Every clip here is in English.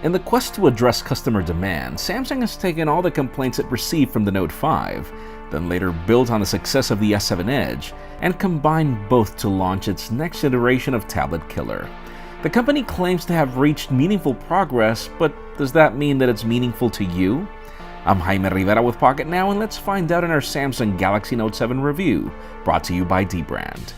In the quest to address customer demand, Samsung has taken all the complaints it received from the Note 5, then later built on the success of the S7 Edge, and combined both to launch its next iteration of tablet killer. The company claims to have reached meaningful progress, but does that mean that it's meaningful to you? I'm Jaime Rivera with Pocket Now, and let's find out in our Samsung Galaxy Note 7 review, brought to you by dbrand.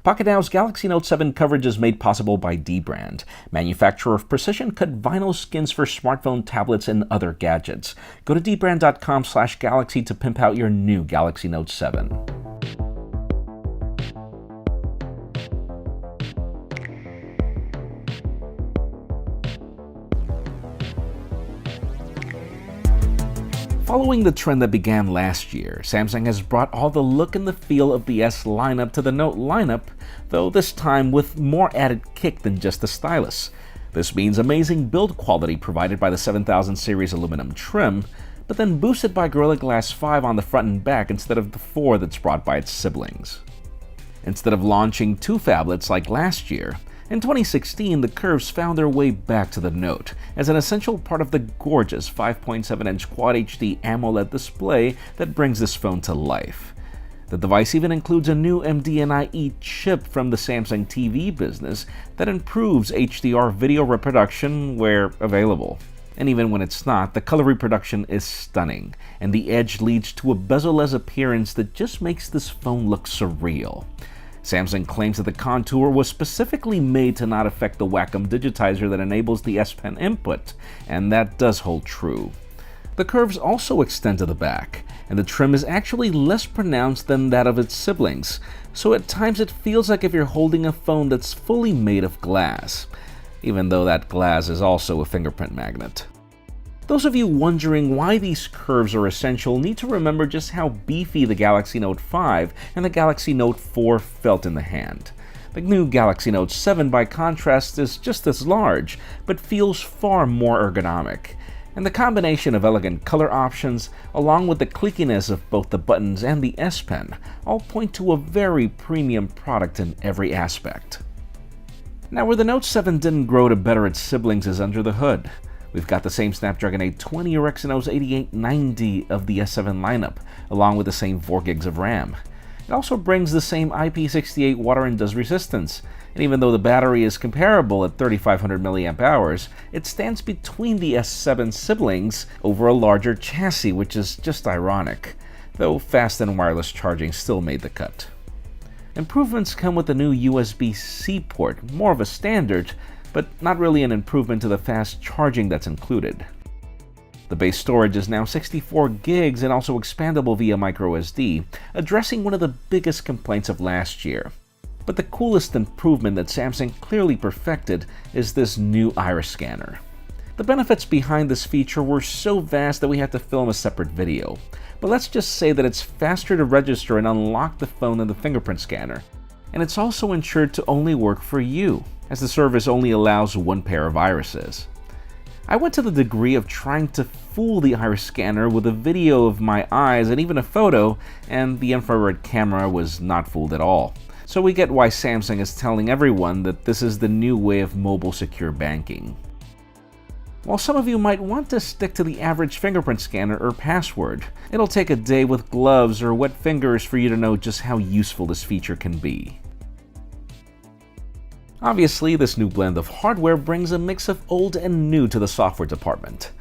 Pocket Now's Galaxy Note 7 coverage is made possible by dbrand, manufacturer of precision-cut vinyl skins for smartphone, tablets, and other gadgets. Go to dbrand.com/galaxy to pimp out your new Galaxy Note 7. Following the trend that began last year, Samsung has brought all the look and the feel of the S lineup to the Note lineup, though this time with more added kick than just the stylus. This means amazing build quality provided by the 7000 series aluminum trim, but then boosted by Gorilla Glass 5 on the front and back instead of the 4 that's brought by its siblings. Instead of launching two phablets like last year, in 2016, the curves found their way back to the Note as an essential part of the gorgeous 5.7-inch Quad HD AMOLED display that brings this phone to life. The device even includes a new MDNIE chip from the Samsung TV business that improves HDR video reproduction where available. And even when it's not, the color reproduction is stunning, and the edge leads to a bezel-less appearance that just makes this phone look surreal. Samsung claims that the contour was specifically made to not affect the Wacom digitizer that enables the S Pen input, and that does hold true. The curves also extend to the back, and the trim is actually less pronounced than that of its siblings, so at times it feels like if you're holding a phone that's fully made of glass, even though that glass is also a fingerprint magnet. Those of you wondering why these curves are essential need to remember just how beefy the Galaxy Note 5 and the Galaxy Note 4 felt in the hand. The new Galaxy Note 7, by contrast, is just as large, but feels far more ergonomic. And the combination of elegant color options, along with the cliquiness of both the buttons and the S Pen, all point to a very premium product in every aspect. Now, where the Note 7 didn't grow to better its siblings is under the hood. We've got the same Snapdragon 820 or Exynos 8890 of the S7 lineup, along with the same 4 gigs of RAM. It also brings the same IP68 water and dust resistance, and even though the battery is comparable at 3500 mAh, it stands between the S7 siblings over a larger chassis, which is just ironic, though fast and wireless charging still made the cut. Improvements come with the new USB-C port, more of a standard, but not really an improvement to the fast charging that's included. The base storage is now 64 gigs and also expandable via microSD, addressing one of the biggest complaints of last year. But the coolest improvement that Samsung clearly perfected is this new iris scanner. The benefits behind this feature were so vast that we had to film a separate video, but let's just say that it's faster to register and unlock the phone than the fingerprint scanner, and it's also ensured to only work for you, as the service only allows one pair of irises. I went to the degree of trying to fool the iris scanner with a video of my eyes and even a photo, and the infrared camera was not fooled at all. So we get why Samsung is telling everyone that this is the new way of mobile secure banking. While some of you might want to stick to the average fingerprint scanner or password, it'll take a day with gloves or wet fingers for you to know just how useful this feature can be. Obviously, this new blend of hardware brings a mix of old and new to the software department.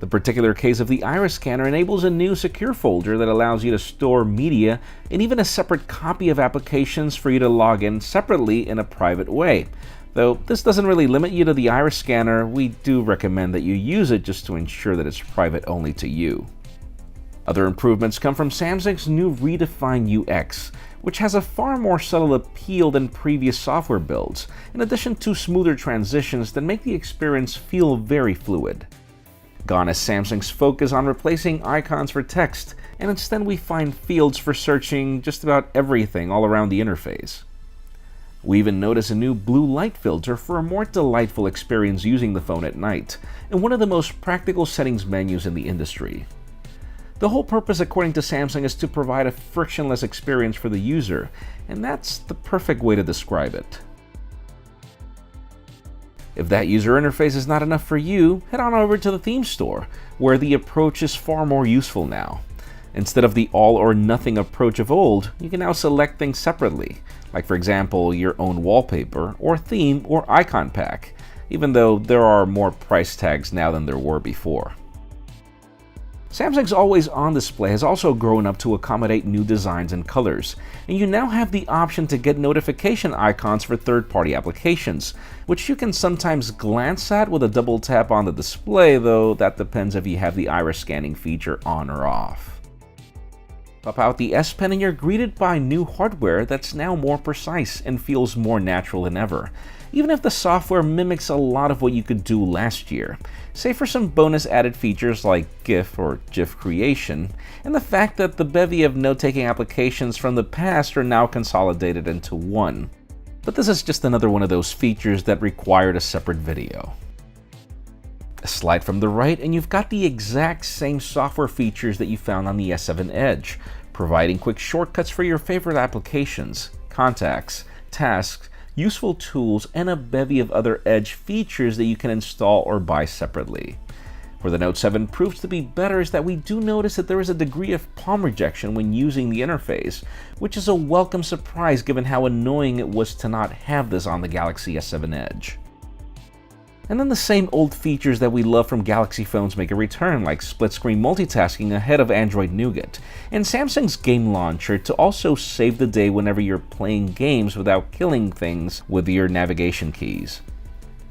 The particular case of the iris scanner enables a new secure folder that allows you to store media and even a separate copy of applications for you to log in separately in a private way. Though this doesn't really limit you to the iris scanner, we do recommend that you use it just to ensure that it's private only to you. Other improvements come from Samsung's new redefined UX, which has a far more subtle appeal than previous software builds, in addition to smoother transitions that make the experience feel very fluid. Gone is Samsung's focus on replacing icons for text, and instead we find fields for searching just about everything all around the interface. We even notice a new blue light filter for a more delightful experience using the phone at night, and one of the most practical settings menus in the industry. The whole purpose, according to Samsung, is to provide a frictionless experience for the user, and that's the perfect way to describe it. If that user interface is not enough for you, head on over to the theme store, where the approach is far more useful now. Instead of the all-or-nothing approach of old, you can now select things separately, like for example your own wallpaper, or theme, or icon pack, even though there are more price tags now than there were before. Samsung's always-on display has also grown up to accommodate new designs and colors, and you now have the option to get notification icons for third-party applications, which you can sometimes glance at with a double tap on the display, though that depends if you have the iris scanning feature on or off. Pop out the S Pen and you're greeted by new hardware that's now more precise and feels more natural than ever, even if the software mimics a lot of what you could do last year, save for some bonus added features like GIF or GIF creation, and the fact that the bevy of note-taking applications from the past are now consolidated into one. But this is just another one of those features that required a separate video. Slide from the right and you've got the exact same software features that you found on the S7 Edge, providing quick shortcuts for your favorite applications, contacts, tasks, useful tools, and a bevy of other Edge features that you can install or buy separately. Where the Note 7 proves to be better is that we do notice that there is a degree of palm rejection when using the interface, which is a welcome surprise given how annoying it was to not have this on the Galaxy S7 Edge. And then the same old features that we love from Galaxy phones make a return, like split-screen multitasking ahead of Android Nougat, and Samsung's game launcher to also save the day whenever you're playing games without killing things with your navigation keys.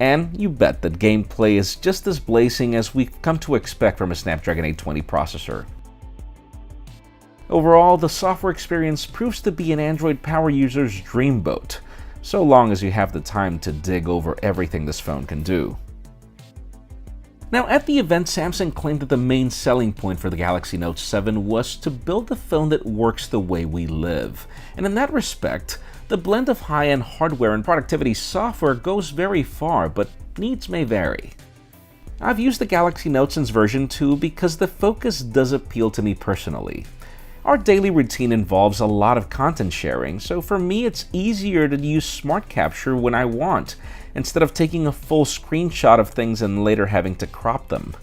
And you bet that gameplay is just as blazing as we've come to expect from a Snapdragon 820 processor. Overall, the software experience proves to be an Android power user's dreamboat, so long as you have the time to dig over everything this phone can do. Now, at the event, Samsung claimed that the main selling point for the Galaxy Note 7 was to build a phone that works the way we live. And in that respect, the blend of high-end hardware and productivity software goes very far, but needs may vary. I've used the Galaxy Note since version 2 because the focus does appeal to me personally. Our daily routine involves a lot of content sharing, so for me it's easier to use Smart Capture when I want, instead of taking a full screenshot of things and later having to crop them.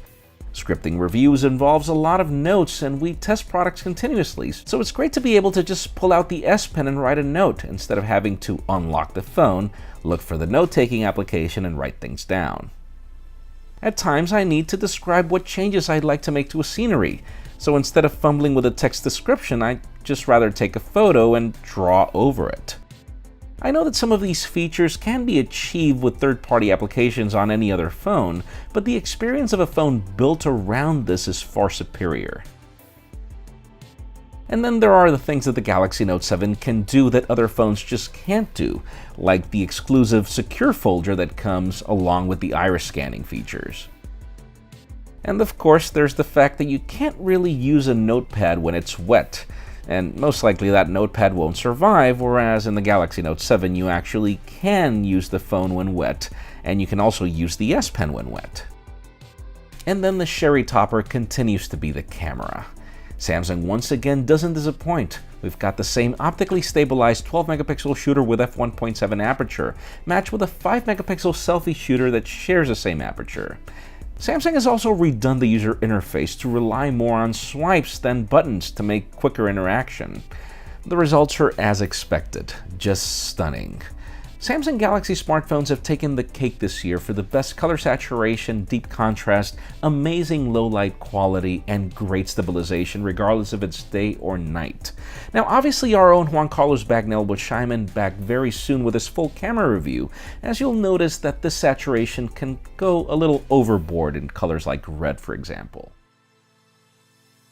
Scripting reviews involves a lot of notes and we test products continuously, so it's great to be able to just pull out the S Pen and write a note instead of having to unlock the phone, look for the note-taking application and write things down. At times I need to describe what changes I'd like to make to a scenery, so instead of fumbling with a text description, I'd just rather take a photo and draw over it. I know that some of these features can be achieved with third-party applications on any other phone, but the experience of a phone built around this is far superior. And then there are the things that the Galaxy Note 7 can do that other phones just can't do, like the exclusive secure folder that comes along with the iris scanning features. And of course, there's the fact that you can't really use a notepad when it's wet, and most likely that notepad won't survive, whereas in the Galaxy Note 7 you actually can use the phone when wet, and you can also use the S Pen when wet. And then the cherry topper continues to be the camera. Samsung once again doesn't disappoint. We've got the same optically stabilized 12-megapixel shooter with f1.7 aperture, matched with a 5-megapixel selfie shooter that shares the same aperture. Samsung has also redone the user interface to rely more on swipes than buttons to make quicker interaction. The results are as expected, just stunning. Samsung Galaxy smartphones have taken the cake this year for the best color saturation, deep contrast, amazing low light quality, and great stabilization regardless if it's day or night. Now obviously our own Juan Carlos Bagnell will chime in back very soon with his full camera review, as you'll notice that this saturation can go a little overboard in colors like red, for example.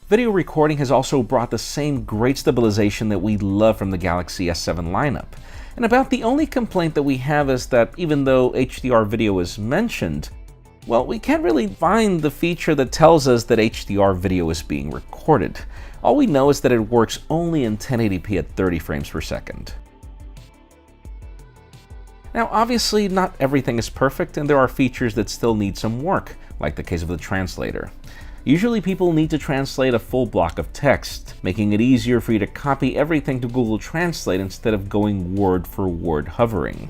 Video recording has also brought the same great stabilization that we love from the Galaxy S7 lineup. And about the only complaint that we have is that even though HDR video is mentioned, well, we can't really find the feature that tells us that HDR video is being recorded. All we know is that it works only in 1080p at 30 frames per second. Now, obviously, not everything is perfect, and there are features that still need some work, like the case of the translator. Usually people need to translate a full block of text, making it easier for you to copy everything to Google Translate instead of going word for word hovering.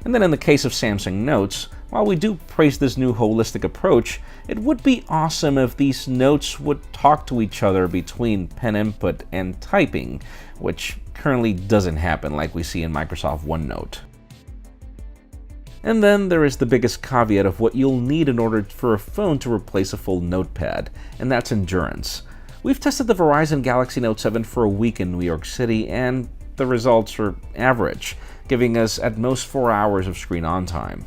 And then in the case of Samsung Notes, While we do praise this new holistic approach, it would be awesome if these notes would talk to each other between pen input and typing, which currently doesn't happen like we see in Microsoft OneNote. And then there is the biggest caveat of what you'll need in order for a phone to replace a full notepad, and that's endurance. We've tested the Verizon Galaxy Note 7 for a week in New York City, and the results are average, giving us at most 4 hours of screen on time.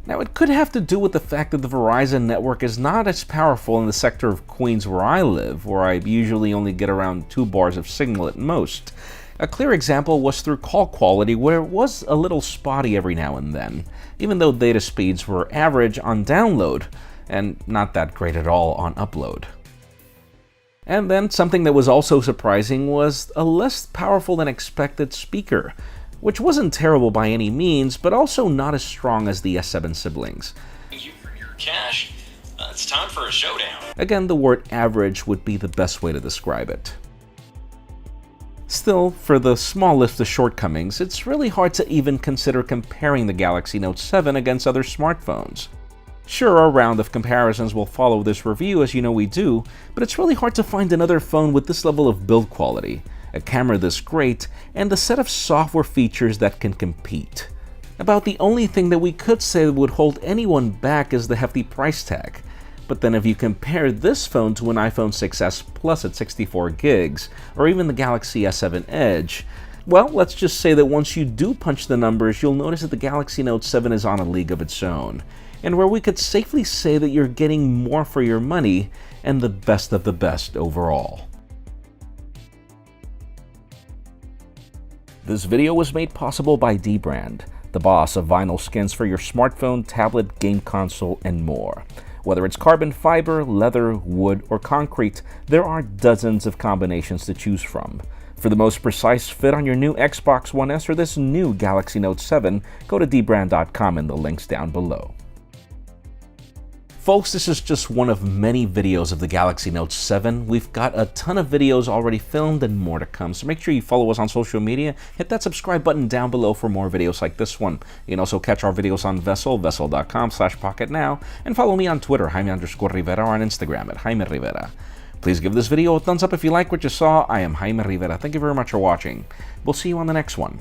Now, it could have to do with the fact that the Verizon network is not as powerful in the sector of Queens where I live, where I usually only get around 2 bars of signal at most. A clear example was through call quality, where it was a little spotty every now and then, even though data speeds were average on download and not that great at all on upload. And then something that was also surprising was a less powerful than expected speaker, which wasn't terrible by any means, but also not as strong as the S7 siblings. Thank you for your cash. It's time for a showdown. Again, the word average would be the best way to describe it. Still, for the small list of shortcomings, it's really hard to even consider comparing the Galaxy Note 7 against other smartphones. Sure, a round of comparisons will follow this review, as you know we do, but it's really hard to find another phone with this level of build quality, a camera this great, and a set of software features that can compete. About the only thing that we could say would hold anyone back is the hefty price tag. But then if you compare this phone to an iPhone 6s Plus at 64 gigs, or even the Galaxy S7 Edge, well, let's just say that once you do punch the numbers, you'll notice that the Galaxy Note 7 is on a league of its own, and where we could safely say that you're getting more for your money and the best of the best overall. This video was made possible by dbrand, the boss of vinyl skins for your smartphone, tablet, game console, and more. Whether it's carbon fiber, leather, wood, or concrete, there are dozens of combinations to choose from. For the most precise fit on your new Xbox One S or this new Galaxy Note 7, go to dbrand.com in the links down below. Folks, this is just one of many videos of the Galaxy Note 7. We've got a ton of videos already filmed and more to come, so make sure you follow us on social media. Hit that subscribe button down below for more videos like this one. You can also catch our videos on vessel.com/pocketnow, and follow me on Twitter, Jaime_Rivera, or on Instagram at Jaime Rivera. Please give this video a thumbs up if you like what you saw. I am Jaime Rivera. Thank you very much for watching. We'll see you on the next one.